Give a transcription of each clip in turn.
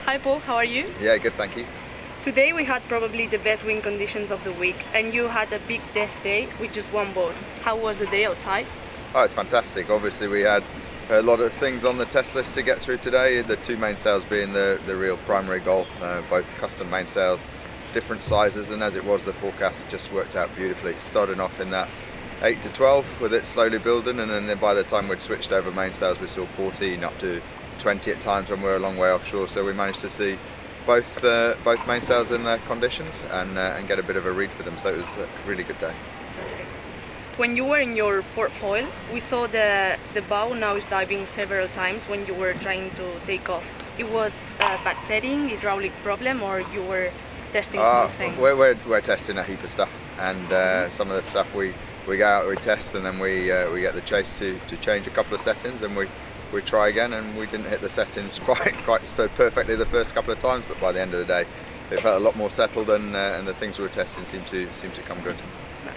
Hi Paul, how are you? Yeah, good, thank you. Today we had probably the best wind conditions of the week, and you had a big test day with just one boat. How was the day outside? Oh, it's fantastic. Obviously we had a lot of things on the test list to get through today, the two mainsails being the real primary goal, both custom mainsails, different sizes, and as it was, the forecast just worked out beautifully. Starting off in that 8 to 12 with it slowly building, and then by the time we'd switched over mainsails we saw 14 up to 20 at times when we were a long way offshore, so we managed to see both mainsails in their conditions and get a bit of a read for them, so it was a really good day. Perfect. When you were in your port foil, we saw the bow now is diving several times when you were trying to take off. It was a bad setting, hydraulic problem, or you were testing something? We're testing a heap of stuff, and some of the stuff we go out, we test, and then we get the chase to change a couple of settings, and we try again, and we didn't hit the settings quite perfectly the first couple of times, but by the end of the day it felt a lot more settled, and the things we were testing seemed to come good. Nice.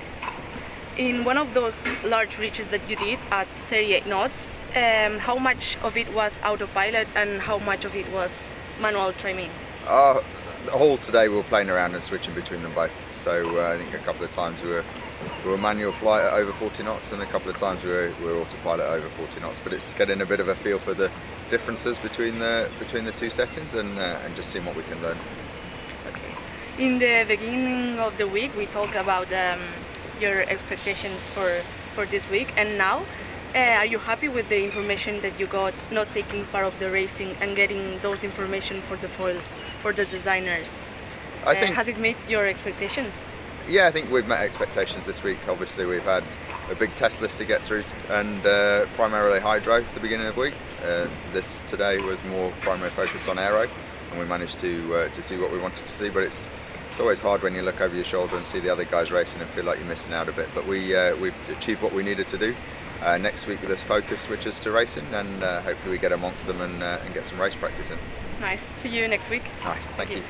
In one of those large reaches that you did at 38 knots, how much of it was autopilot and how much of it was manual trimming? The whole today we were playing around and switching between them both, so I think a couple of times we were manual flight at over 40 knots, and a couple of times we were autopilot at over 40 knots, but it's getting a bit of a feel for the differences between the two settings, and just seeing what we can learn. Okay. In the beginning of the week we talked about your expectations for this week, and now are you happy with the information that you got, not taking part of the racing and getting those information for the foils, for the designers? I think, has it met your expectations? Yeah, I think we've met expectations this week. Obviously we've had a big test list to get through, and primarily hydro at the beginning of the week. This today was more primary focus on aero, and we managed to see what we wanted to see, but it's always hard when you look over your shoulder and see the other guys racing and feel like you're missing out a bit, but we've achieved what we needed to do. Next week this focus switches to racing, and hopefully we get amongst them and get some race practice in. Nice. See you next week. Nice, thank you.